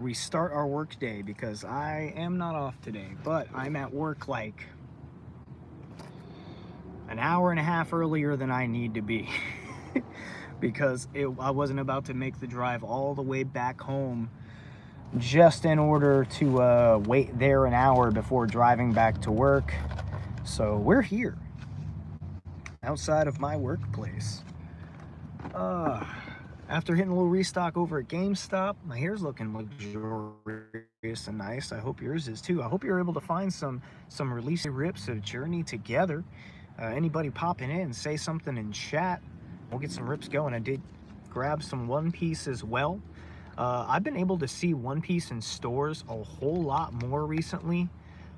We start our work day because I am not off today, but I'm at work like an hour and a half earlier than I need to be because I wasn't about to make the drive all the way back home just in order to wait there an hour before driving back to work. So we're here outside of my workplace. Uh, After hitting a little restock over at GameStop, my hair's looking luxurious and nice. I hope yours is too. I hope you're able to find some release rips of Journey together. Anybody popping in, say something in chat. We'll get some rips going. I did grab some One Piece as well. I've been able to see One Piece in stores a whole lot more recently.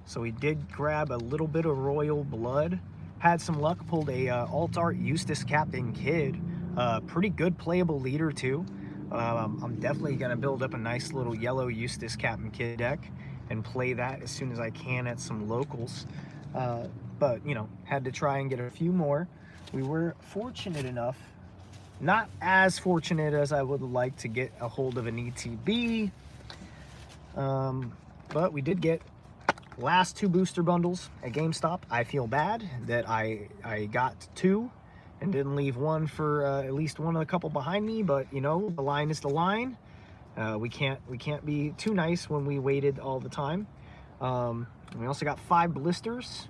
So we did grab a little bit of Royal Blood. Had some luck, pulled a alt art Eustace Captain Kid. Pretty good playable leader too. I'm definitely gonna build up a nice little yellow Eustace Captain Kid deck and play that as soon as I can at some locals. But you know, had to try and get a few more. We were fortunate enough, not as fortunate as I would like to get a hold of an ETB, but we did get last two booster bundles at GameStop. I feel bad that I got two and didn't leave one for at least one of the couple behind me, but you know, the line is the line. We can't be too nice when we waited all the time. We also got 5 blisters.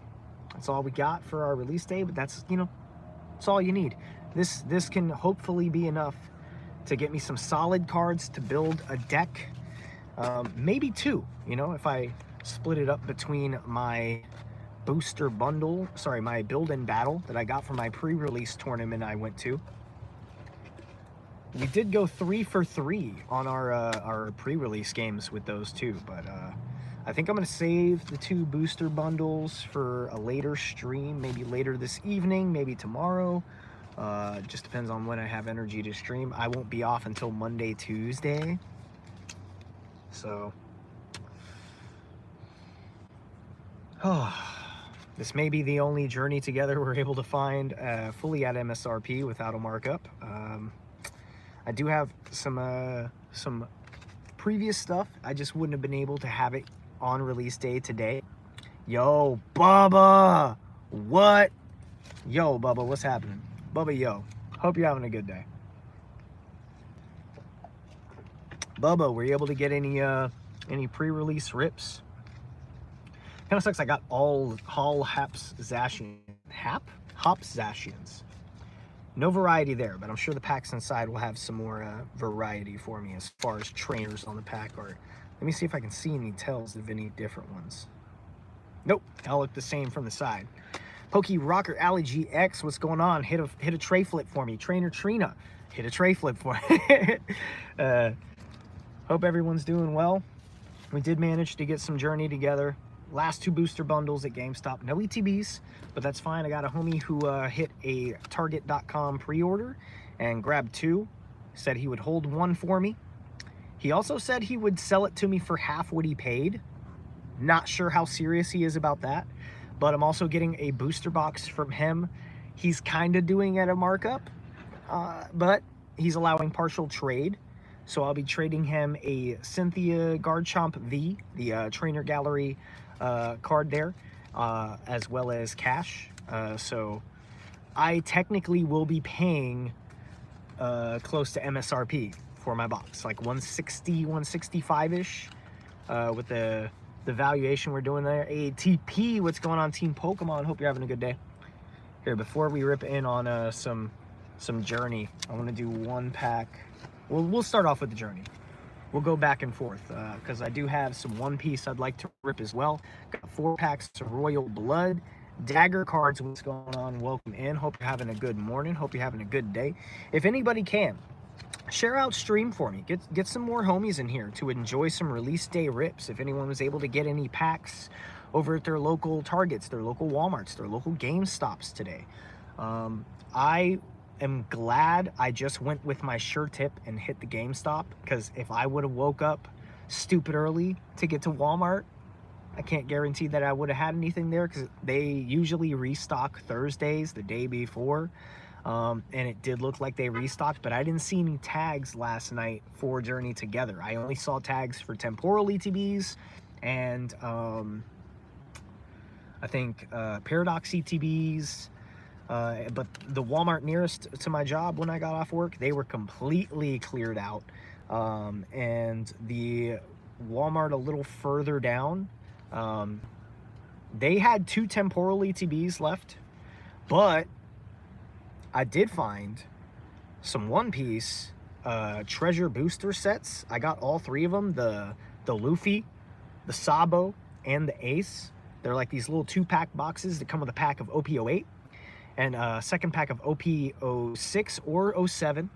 That's all we got for our release day, but that's, you know, that's all you need. This can hopefully be enough to get me some solid cards to build a deck. Maybe 2, you know, if I split it up between my booster bundle, sorry, my build and battle that I got from my pre-release tournament I went to. We did go 3 for 3 on our pre-release games with those two, but I think I'm gonna save the 2 booster bundles for a later stream, maybe later this evening, maybe tomorrow. Just depends on when I have energy to stream. I won't be off until Monday, Tuesday. So, this may be the only Journey together we're able to find fully at MSRP without a markup. I do have some previous stuff. I just wouldn't have been able to have it on release day today. Yo, Bubba! What? Yo, Bubba, what's happening? Bubba, yo. Hope you're having a good day. Bubba, were you able to get any pre-release rips? Kind of sucks. I got all Hops Zashians. No variety there, but I'm sure the packs inside will have some more variety for me as far as trainers on the pack art. Let me see if I can see any tells of any different ones. Nope, they all look the same from the side. Pokey Rocker Alley GX, what's going on? Hit a tray flip for me. Trainer Trina, hit a tray flip for me. Hope everyone's doing well. We did manage to get some Journey together. Last 2 booster bundles at GameStop. No ETBs, but that's fine. I got a homie who hit a Target.com pre-order and grabbed 2. Said he would hold 1 for me. He also said he would sell it to me for half what he paid. Not sure how serious he is about that, but I'm also getting a booster box from him. He's kind of doing at a markup, but he's allowing partial trade. So I'll be trading him a Cynthia Garchomp V, the Trainer Gallery card there, as well as cash. So I technically will be paying close to MSRP for my box, like 160, 165-ish with the valuation we're doing there. ATP, what's going on, Team Pokemon? Hope you're having a good day. Here, before we rip in on some Journey, I want to do 1 pack. We'll start off with the Journey. We'll go back and forth because I do have some One Piece I'd like to rip as well. Got 4 packs of Royal Blood. Dagger cards, what's going on? Welcome in. Hope you're having a good morning. Hope you're having a good day. If anybody can, share out stream for me. Get some more homies in here to enjoy some release day rips. If anyone was able to get any packs over at their local Targets, their local Walmarts, their local GameStops today. I am glad I just went with my sure tip and hit the GameStop, because if I would have woke up stupid early to get to Walmart, I can't guarantee that I would have had anything there, because they usually restock Thursdays the day before. And it did look like they restocked, but I didn't see any tags last night for Journey Together. I only saw tags for temporal ETBs and I think Paradox ETBs. But the Walmart nearest to my job when I got off work, they were completely cleared out. And the Walmart a little further down, they had 2 temporal ETBs left, but I did find some One Piece treasure booster sets. I got all 3 of them, the Luffy, the Sabo, and the Ace. They're like these little 2-pack boxes that come with a pack of OP08 and a second pack of OP06 or 07.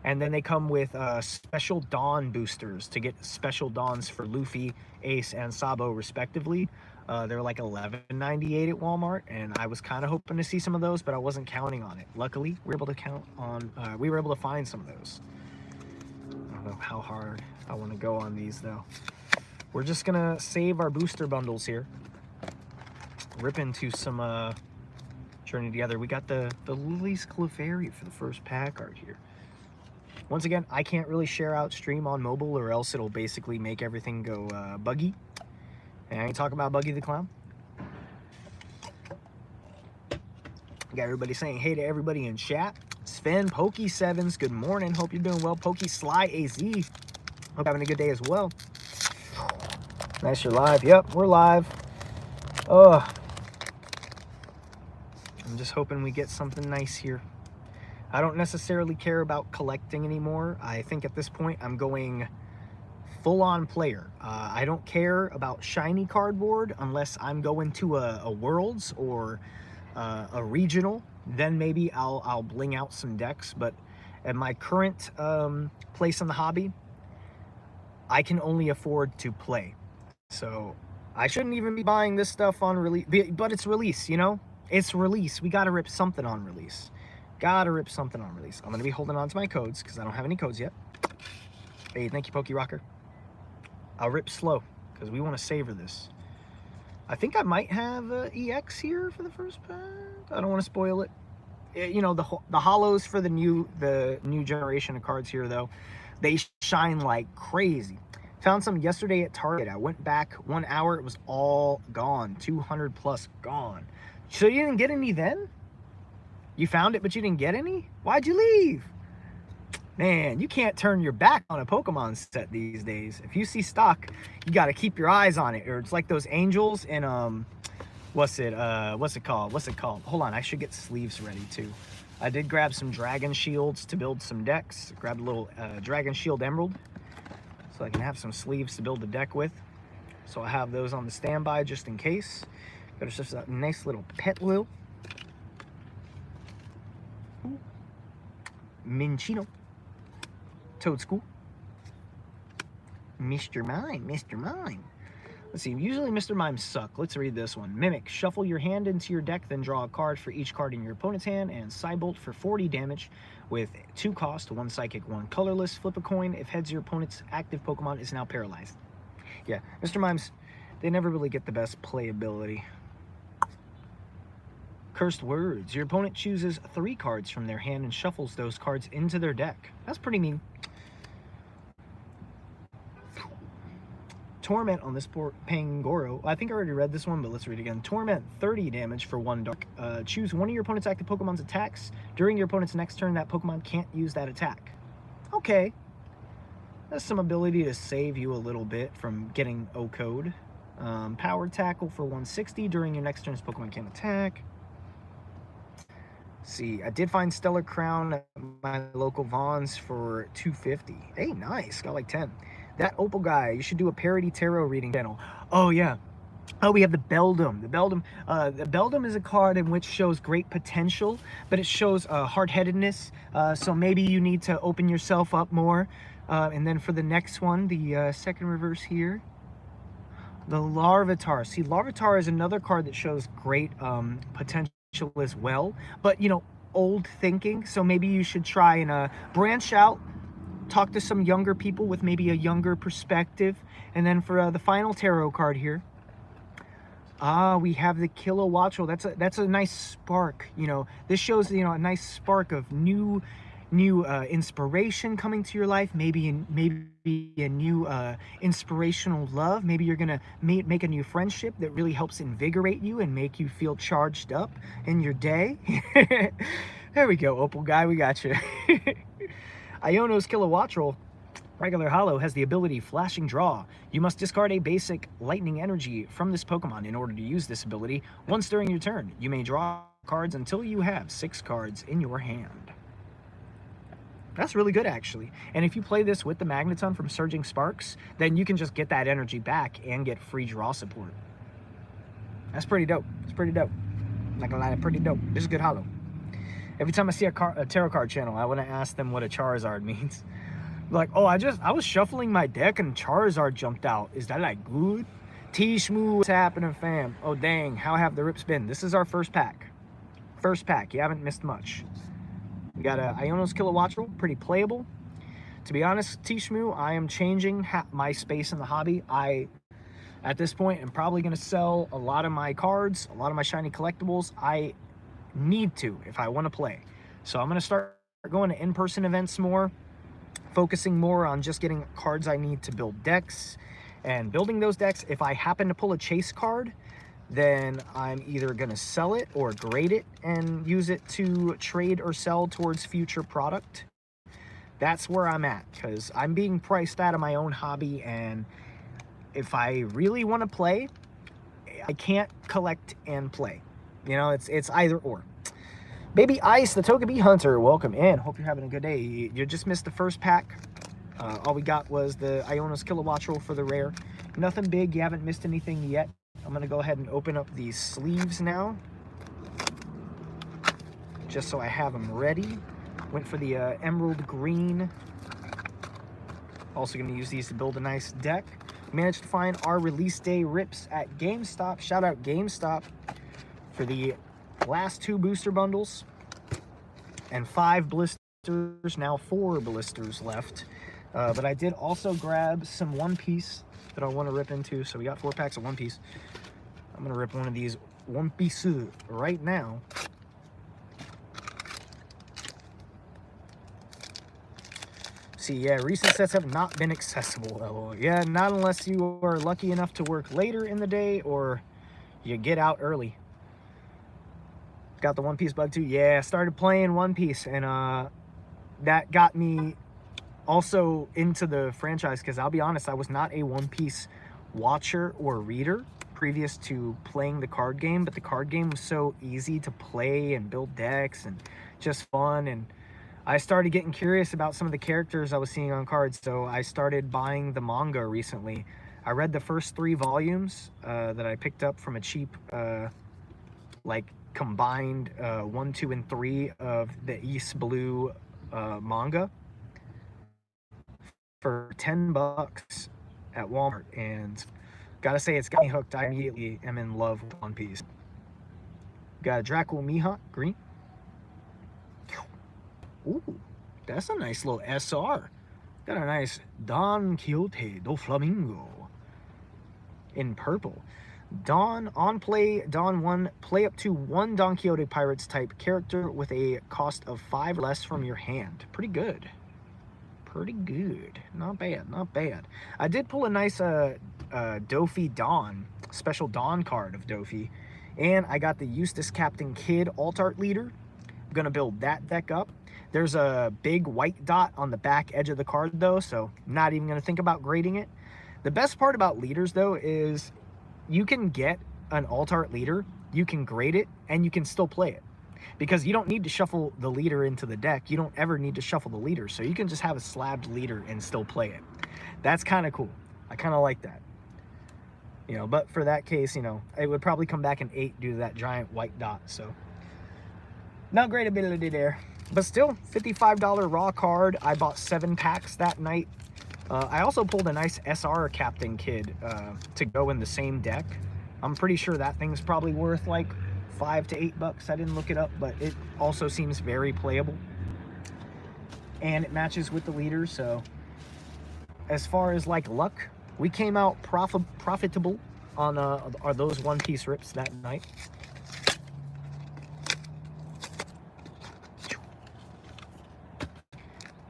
And then they come with special Dawn boosters to get special Dawns for Luffy, Ace, and Sabo respectively. They're like $11.98 at Walmart, and I was kind of hoping to see some of those, but I wasn't counting on it. Luckily, we were able to find some of those. I don't know how hard I want to go on these though. We're just gonna save our booster bundles here. Rip into some Journey Together. We got the Lily's Clefairy for the first pack art here. Once again, I can't really share out stream on mobile or else it'll basically make everything go buggy. And I ain't talking about Buggy the Clown. Got everybody saying hey to everybody in chat. Sven, Pokey7s, good morning. Hope you're doing well. Pokey Sly AZ. Hope you're having a good day as well. Nice, you're live. Yep, we're live. I'm just hoping we get something nice here. I don't necessarily care about collecting anymore. I think at this point I'm going full-on player. I don't care about shiny cardboard unless I'm going to a Worlds or a regional. Then maybe I'll bling out some decks. But at my current place in the hobby, I can only afford to play. So I shouldn't even be buying this stuff on release, but it's release, you know? It's release. We gotta rip something on release. Gotta rip something on release. I'm gonna be holding on to my codes because I don't have any codes yet. Hey, thank you, Pokey Rocker. I'll rip slow because we want to savor this. I think I might have EX here for the first pack. I don't want to spoil it. You know, the hollows for the new generation of cards here though, they shine like crazy. Found some yesterday at Target. I went back 1 hour, it was all gone. 200 plus gone. So you didn't get any then? You found it, but you didn't get any? Why'd you leave? Man, you can't turn your back on a Pokemon set these days. If you see stock, you got to keep your eyes on it. Or it's like those angels in, what's it called? Hold on, I should get sleeves ready too. I did grab some Dragon Shields to build some decks. Grabbed a little Dragon Shield Emerald so I can have some sleeves to build the deck with. So I have those on the standby just in case. Got just a nice little Petlil. Minchino. Toad School. Mr. Mime. Let's see, usually Mr. Mimes suck. Let's read this one. Mimic. Shuffle your hand into your deck, then draw a card for each card in your opponent's hand, and Psybolt for 40 damage with 2 cost, 1 psychic, 1 colorless. Flip a coin. If heads, your opponent's active Pokemon is now paralyzed. Yeah, Mr. Mimes, they never really get the best playability. Cursed Words. Your opponent chooses 3 cards from their hand and shuffles those cards into their deck. That's pretty mean. Torment on this Pangoro. I think I already read this one, but let's read it again. Torment, 30 damage for 1 dark. Choose one of your opponent's active Pokemon's attacks. During your opponent's next turn, that Pokemon can't use that attack. Okay. That's some ability to save you a little bit from getting O-code. Power Tackle for 160. During your next turn, this Pokemon can't attack. See, I did find Stellar Crown at my local Vaughn's for 250. Hey, nice. Got like 10. That Opal guy, you should do a parody tarot reading channel. Oh, yeah. Oh, we have the Beldum. The Beldum is a card in which shows great potential, but it shows hard-headedness. So maybe you need to open yourself up more. And then for the next one, the second reverse here, the Larvitar. See, Larvitar is another card that shows great potential as well, but you know, old thinking. So maybe you should try and branch out, talk to some younger people with maybe a younger perspective. And then for the final tarot card here, Ah, we have the Kilowattrel. That's a nice spark. You know, this shows, you know, a nice spark of new inspiration coming to your life. Maybe a new inspirational love. Maybe you're gonna make a new friendship that really helps invigorate you and make you feel charged up in your day. There we go, Opal guy. We got you. Iono's Kilowattrel regular holo has the ability Flashing Draw. You must discard a basic lightning energy from this Pokemon in order to use this ability. Once during your turn, you may draw cards until you have 6 cards in your hand. That's really good, actually. And if you play this with the Magneton from Surging Sparks, then you can just get that energy back and get free draw support. That's pretty dope. It's pretty dope. Not gonna lie, pretty dope. This is good holo. Every time I see a tarot card channel, I want to ask them what a Charizard means. Like, oh, I was shuffling my deck and Charizard jumped out. Is that like good? T-Shmoo, what's happening, fam? Oh, dang, how have the rips been? This is our first pack. First pack, you haven't missed much. We got a Iono's Kilowattrel, pretty playable. To be honest, T-Shmoo, I am changing my space in the hobby. At this point, I'm probably going to sell a lot of my cards, a lot of my shiny collectibles. I need to if I want to play. So I'm going to start going to in-person events more, focusing more on just getting cards I need to build decks, and building those decks. If I happen to pull a chase card, then I'm either going to sell it or grade it and use it to trade or sell towards future product. That's where I'm at, because I'm being priced out of my own hobby, and if I really want to play, I can't collect and play. You know, it's either or. Baby Ice, the Togepi Hunter, welcome in. Hope you're having a good day. You just missed the first pack. All we got was the Iono's Kilowattrel for the rare. Nothing big. You haven't missed anything yet. I'm going to go ahead and open up these sleeves now, just so I have them ready. Went for the emerald green. Also going to use these to build a nice deck. Managed to find our release day rips at GameStop. Shout out GameStop for the last 2 booster bundles and 5 blisters. Now 4 blisters left. But I did also grab some One Piece that I want to rip into. So we got 4 packs of One Piece. I'm going to rip one of these One Piece right now. See, yeah, recent sets have not been accessible. Yeah, not unless you are lucky enough to work later in the day or you get out early. Got the One Piece bug too. Yeah, started playing One Piece, and that got me also into the franchise, because I'll be honest, I was not a One Piece watcher or reader previous to playing the card game, but the card game was so easy to play and build decks and just fun, and I started getting curious about some of the characters I was seeing on cards, so I started buying the manga recently. I read the first 3 volumes that I picked up from a cheap, like, combined 1, 2, and 3 of the East Blue manga for $10 at Walmart, and gotta say, it's got me hooked. I immediately am in love with One Piece. Got a Dracul Mihawk, green. Ooh, that's a nice little SR. Got a nice Don Quixote do Flamingo in purple. Don, on play, Don 1, play up to 1 Don Quixote Pirates type character with a cost of 5 less from your hand. Pretty good. Pretty good. Not bad, not bad. I did pull a nice Dofi Don, special Don card of Dofi, and I got the Eustace Captain Kidd alt art leader. I'm gonna build that deck up. There's a big white dot on the back edge of the card though, so I'm not even gonna think about grading it. The best part about leaders though is you can get an alt art leader, you can grade it, and you can still play it, because you don't need to shuffle the leader into the deck. You don't ever need to shuffle the leader, so you can just have a slabbed leader and still play it. That's kind of cool. I kind of like that. You know, but for that case, you know, it would probably come back an 8 due to that giant white dot, so not great ability there. But still, $55 raw card. I bought 7 packs that night. I also pulled a nice SR Captain Kidd to go in the same deck. I'm pretty sure that thing's probably worth like $5 to $8. I didn't look it up, but it also seems very playable. And it matches with the leader, so as far as like luck, we came out profitable on are those one-piece rips that night.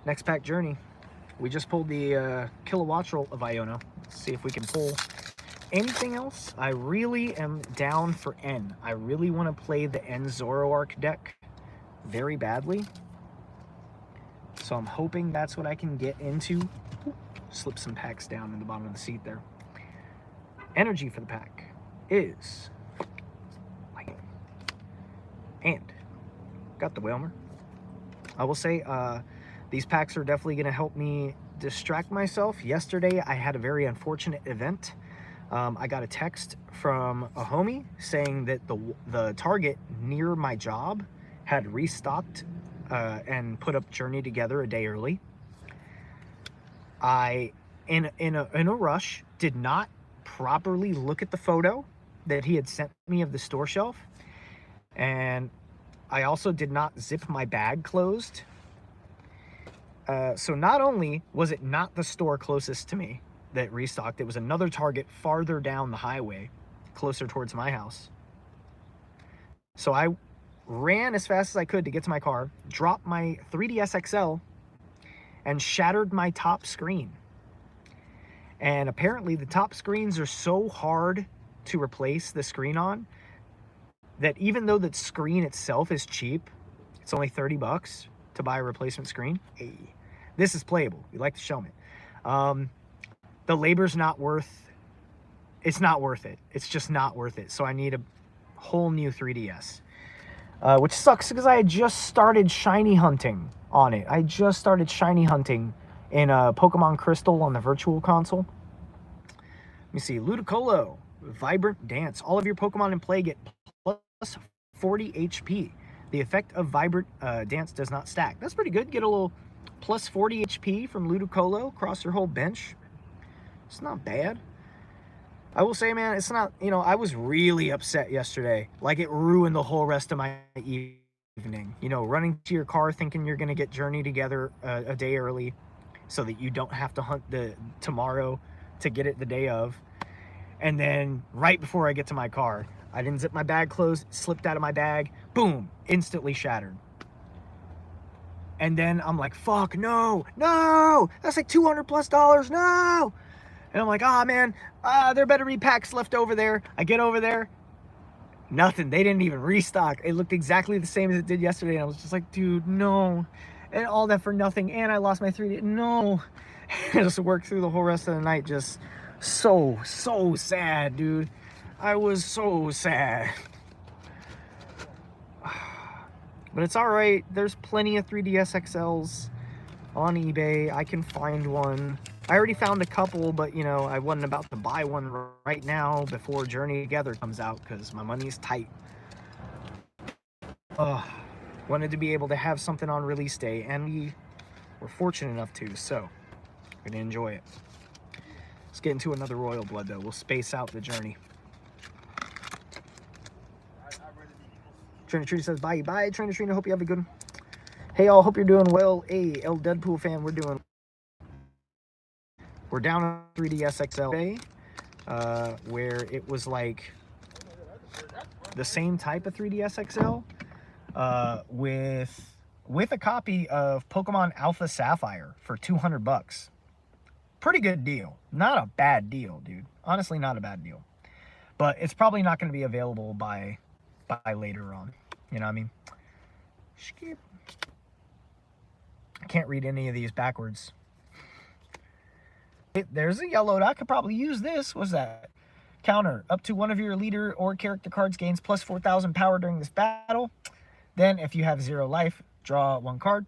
Next pack journey. We just pulled the kilowatt roll of Iona. Let's see if we can pull anything else. I really am down for N. I really want to play the N Zoroark deck very badly. So I'm hoping that's what I can get into. Ooh, slip some packs down in the bottom of the seat there. Energy for the pack is light. And got the Whalmer. I will say these packs are definitely going to help me distract myself. Yesterday I had a very unfortunate event. I got a text from a homie saying that the Target near my job had restocked and put up Journey Together a day early. I, in a rush, did not properly look at the photo that he had sent me of the store shelf, and I also did not zip my bag closed. So not only was it not the store closest to me that restocked, it was another Target farther down the highway, closer towards my house. So I ran as fast as I could to get to my car, dropped my 3DS XL, and shattered my top screen. And apparently the top screens are so hard to replace the screen on that even though the screen itself is cheap, it's only 30 bucks to buy a replacement screen. Hey, this is playable. You like to show me. The labor's not worth, it's not worth it. It's just not worth it. So I need a whole new 3DS, which sucks because I had just started shiny hunting on it. I just started shiny hunting in Pokemon Crystal on the Virtual Console. Let me see. Ludicolo, Vibrant Dance. All of your Pokemon in play get plus 40 HP. The effect of Vibrant Dance does not stack. That's pretty good. Get a little plus 40 HP from Ludicolo across your whole bench. It's not bad. I will say, man, it's not, you know, I was really upset yesterday. Like, it ruined the whole rest of my evening. You know, running to your car thinking you're going to get Journey Together a day early so that you don't have to hunt tomorrow to get it the day of. And then right before I get to my car, I didn't zip my bag closed, slipped out of my bag, boom, instantly shattered. And then I'm like, fuck, no, that's like $200+, no. And I'm like, ah, man, there better be packs left over there. I get over there, nothing. They didn't even restock. It looked exactly the same as it did yesterday. And I was just like, dude, no. And all that for nothing. And I lost my 3D. No. I just worked through the whole rest of the night. Just so sad, dude. I was so sad. But it's all right. There's plenty of 3DS XLs on eBay. I can find one. I already found a couple, but, you know, I wasn't about to buy one right now before Journey Together comes out because my money's tight. Wanted to be able to have something on release day, and we were fortunate enough to, so we're going to enjoy it. Let's get into another Royal Blood, though. We'll space out the journey. Trainer Trina says, bye. Trainer Trina, hope you have a good one. Hey, all, hope you're doing well. Hey, El Deadpool fan, we're down on 3DS XL today, where it was like the same type of 3DS XL with a copy of Pokemon Alpha Sapphire for 200 bucks. Pretty good deal. Not a bad deal, dude. Honestly, not a bad deal. But it's probably not going to be available by later on. You know what I mean? Skip. I can't read any of these backwards. There's a yellow. I could probably use this. What's that? Counter. Up to one of your leader or character cards gains plus 4,000 power during this battle. Then, if you have 0 life, draw 1 card.